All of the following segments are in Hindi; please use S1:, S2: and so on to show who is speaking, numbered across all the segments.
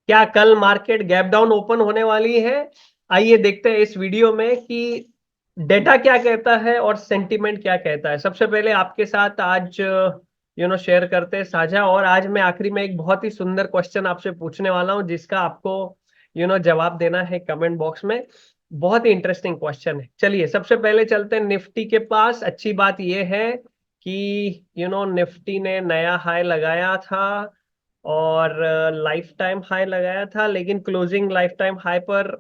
S1: क्या कल मार्केट गैप डाउन ओपन होने वाली है? आइए देखते हैं इस वीडियो में कि डेटा क्या कहता है और सेंटिमेंट क्या कहता है। सबसे पहले आपके साथ आज शेयर करते हैं साझा। और आज मैं आखिरी में एक बहुत ही सुंदर क्वेश्चन आपसे पूछने वाला हूं जिसका आपको जवाब देना है कमेंट बॉक्स में। बहुत ही इंटरेस्टिंग क्वेश्चन है। चलिए सबसे पहले चलते हैं निफ्टी के पास। अच्छी बात यह है कि निफ्टी ने नया हाई लगाया था और लाइफ टाइम हाई लगाया था, लेकिन क्लोजिंग लाइफ टाइम हाई पर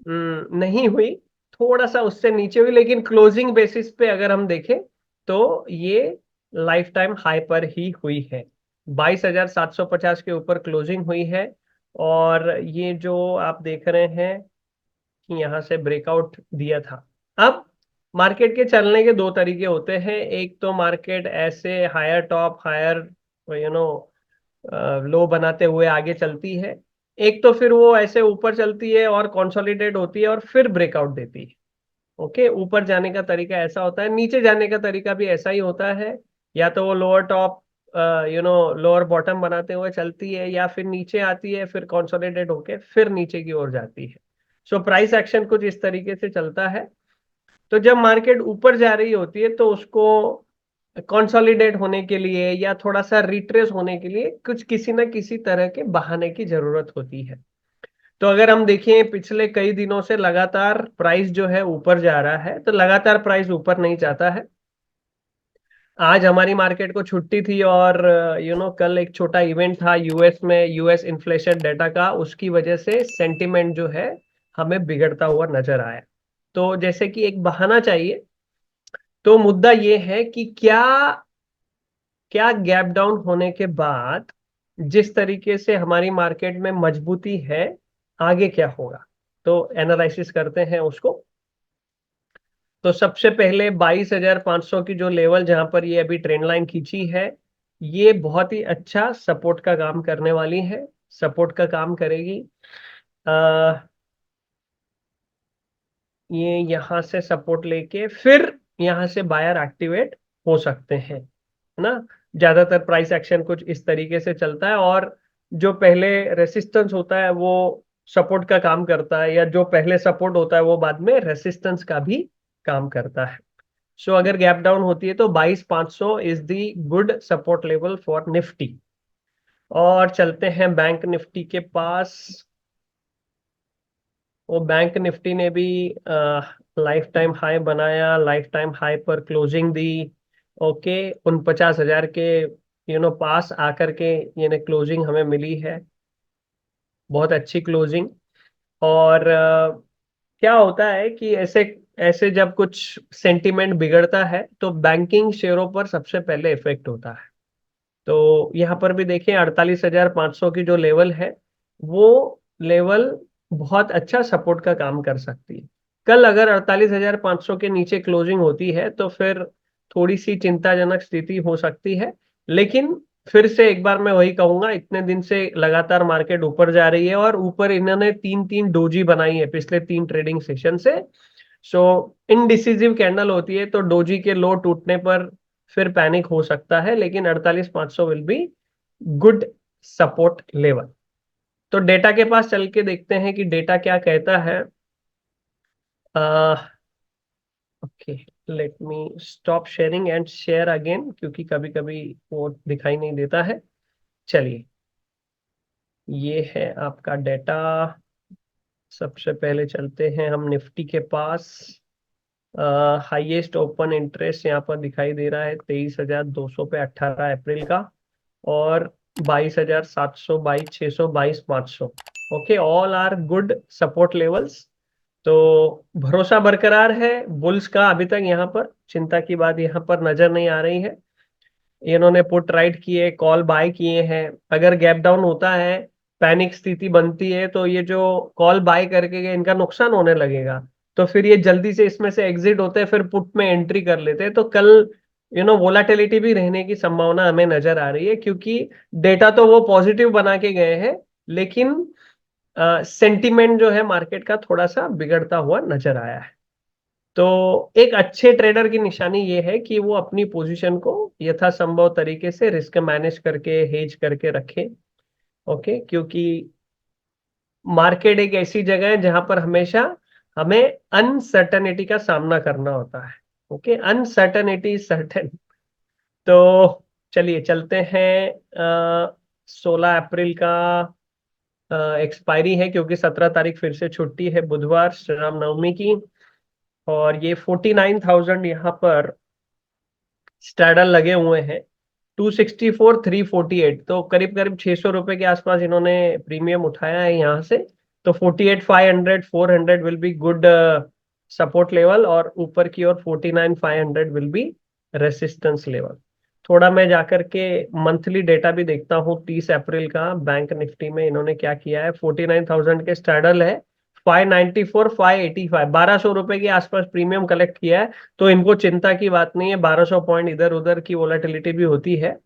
S1: नहीं हुई, थोड़ा सा उससे नीचे हुई। लेकिन क्लोजिंग बेसिस पे अगर हम देखें तो ये लाइफ टाइम हाई पर ही हुई है। 22,750 के ऊपर क्लोजिंग हुई है। और ये जो आप देख रहे हैं कि यहाँ से ब्रेकआउट दिया था। अब मार्केट के चलने के दो तरीके होते हैं। एक तो मार्केट ऐसे higher top higher you know low बनाते हुए आगे चलती है। एक तो फिर वो ऐसे ऊपर चलती है और कंसोलिडेट होती है और फिर ब्रेकआउट देती है। ओके, ऊपर जाने का तरीका ऐसा होता है, नीचे जाने का तरीका भी ऐसा ही होता है। या तो वो लोअर टॉप लोअर बॉटम बनाते हुए चलती है, या फिर नीचे आती है फिर कंसोलिडेट होके फिर नीचे की ओर जाती है। सो प्राइस एक्शन कुछ इस तरीके से चलता है। तो जब मार्केट ऊपर जा रही होती है तो उसको कंसोलिडेट होने के लिए या थोड़ा सा रिट्रेस होने के लिए कुछ किसी ना किसी तरह के बहाने की जरूरत होती है। तो अगर हम देखें पिछले कई दिनों से लगातार प्राइस जो है ऊपर जा रहा है, तो लगातार प्राइस ऊपर नहीं जाता है। आज हमारी मार्केट को छुट्टी थी और कल एक छोटा इवेंट था यूएस में, यूएस इन्फ्लेशन डेटा का, उसकी वजह से सेंटिमेंट जो है हमें बिगड़ता हुआ नजर आया। तो जैसे कि एक बहाना चाहिए। तो मुद्दा ये है कि क्या क्या गैप डाउन होने के बाद जिस तरीके से हमारी मार्केट में मजबूती है, आगे क्या होगा। तो एनालिसिस करते हैं उसको। तो सबसे पहले 22,500 की जो लेवल जहां पर ये अभी ट्रेंड लाइन खींची है, ये बहुत ही अच्छा सपोर्ट का काम करने वाली है, सपोर्ट का काम करेगी। आ, ये यहां से सपोर्ट लेके फिर यहां से बायर एक्टिवेट हो सकते हैं, है ना। ज्यादातर प्राइस एक्शन कुछ इस तरीके से चलता है, और जो पहले रेसिस्टेंस होता है वो सपोर्ट का काम करता है, या जो पहले सपोर्ट होता है वो बाद में रेसिस्टेंस का भी काम करता है। सो अगर गैप डाउन होती है तो 22,500 is the good support level for Nifty. और चलते हैं बैंक निफ्टी के पास। वो बैंक निफ्टी ने भी लाइफ टाइम हाई बनाया, लाइफ टाइम हाई पर क्लोजिंग दी। ओके, 49,000 के पास आकर के ये क्लोजिंग हमें मिली है, बहुत अच्छी क्लोजिंग। और क्या होता है कि ऐसे ऐसे जब कुछ सेंटीमेंट बिगड़ता है तो बैंकिंग शेयरों पर सबसे पहले इफेक्ट होता है। तो यहाँ पर भी देखें 48,500 की जो लेवल है, वो लेवल बहुत अच्छा सपोर्ट का काम कर सकती है। कल अगर 48,500 के नीचे क्लोजिंग होती है तो फिर थोड़ी सी चिंताजनक स्थिति हो सकती है। लेकिन फिर से एक बार मैं वही कहूंगा, इतने दिन से लगातार मार्केट ऊपर जा रही है और ऊपर इन्होंने तीन तीन डोजी बनाई है पिछले तीन ट्रेडिंग सेशन से। सो इनडिसिजिव कैंडल होती है तो डोजी के लो टूटने पर फिर पैनिक हो सकता है, लेकिन 48,500 will be good support level. तो डेटा के पास चल के देखते हैं कि डेटा क्या कहता है। Okay, let me stop sharing and share again, क्योंकि कभी कभी वो दिखाई नहीं देता है। चलिए, ये है आपका डेटा। सबसे पहले चलते हैं हम निफ्टी के पास। हाईएस्ट ओपन इंटरेस्ट यहाँ पर दिखाई दे रहा है 23,200 पे 18 अप्रैल का, और 22,700, 22,600, 22,500। Okay, all are good support levels. तो भरोसा बरकरार है बुल्स का। अभी तक यहाँ पर चिंता की बात यहाँ पर नजर नहीं आ रही है। इन्होंने पुट राइट किए, कॉल बाय किए हैं। अगर गैप डाउन होता है, पैनिक स्थिति बनती है, तो ये जो कॉल बाय करके गए इनका नुकसान होने लगेगा। तो फिर ये जल्दी से इसमें से एग्जिट होते हैं, फिर पुट में एंट्री कर लेते हैं। तो कल वोलाटिलिटी भी रहने की संभावना हमें नजर आ रही है, क्योंकि डेटा तो वो पॉजिटिव बना के गए हैं, लेकिन सेंटिमेंट जो है मार्केट का थोड़ा सा बिगड़ता हुआ नजर आया है। तो एक अच्छे ट्रेडर की निशानी ये है कि वो अपनी पोजीशन को यथासंभव तरीके से रिस्क मैनेज करके हेज करके रखे। ओके, क्योंकि मार्केट एक ऐसी जगह है जहां पर हमेशा हमें अनसर्टेनिटी का सामना करना होता है। Okay, uncertainty certain. तो चलिए चलते हैं। 16 अप्रैल का एक्सपायरी है, क्योंकि 17 तारीख फिर से छुट्टी है, बुधवार, श्री राम नवमी की। और ये 49,000 यहाँ पर स्टैडल लगे हुए हैं। 264, 348, तो करीब करीब 600 रुपए के आसपास इन्होंने प्रीमियम उठाया है यहाँ से। तो 48,500, 400 will be good support level, और ऊपर की ओर 49,500 विल बी रेसिस्टेंस लेवल। थोड़ा मैं जाकर के मंथली डेटा भी देखता हूँ। 30 अप्रैल का बैंक निफ्टी में इन्होंने क्या किया है। 49,000 के स्टैडल है, 594, 585, 1200 रुपए के आसपास प्रीमियम कलेक्ट किया है। तो इनको चिंता की बात नहीं है, 1200 पॉइंट इधर उधर की वोलेटिलिटी भी होती है,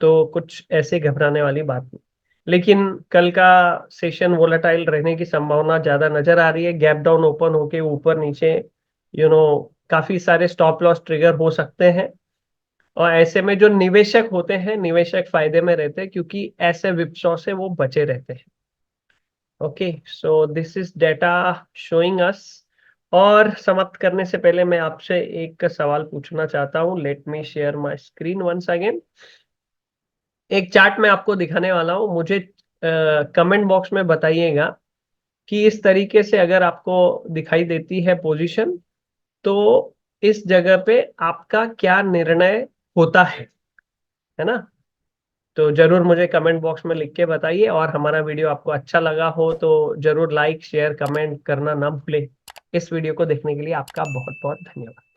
S1: तो कुछ ऐसे घबराने वाली बात नहीं। लेकिन कल का सेशन वोलेटाइल रहने की संभावना ज्यादा नजर आ रही है। गैप डाउन ओपन होके ऊपर नीचे काफी सारे स्टॉप लॉस ट्रिगर हो सकते हैं। और ऐसे में जो निवेशक होते हैं, निवेशक फायदे में रहते हैं, क्योंकि ऐसे विपसॉ से वो बचे रहते हैं। Okay, so this is data showing us. और समाप्त करने से पहले मैं आपसे एक सवाल पूछना चाहता हूं। Let me share my screen once again. एक चार्ट मैं आपको दिखाने वाला हूं, मुझे कमेंट बॉक्स में बताइएगा कि इस तरीके से अगर आपको दिखाई देती है पोजीशन, तो इस जगह पे आपका क्या निर्णय होता है ना। तो जरूर मुझे कमेंट बॉक्स में लिख के बताइए, और हमारा वीडियो आपको अच्छा लगा हो तो जरूर लाइक शेयर कमेंट करना ना भूले। इस वीडियो को देखने के लिए आपका बहुत बहुत धन्यवाद।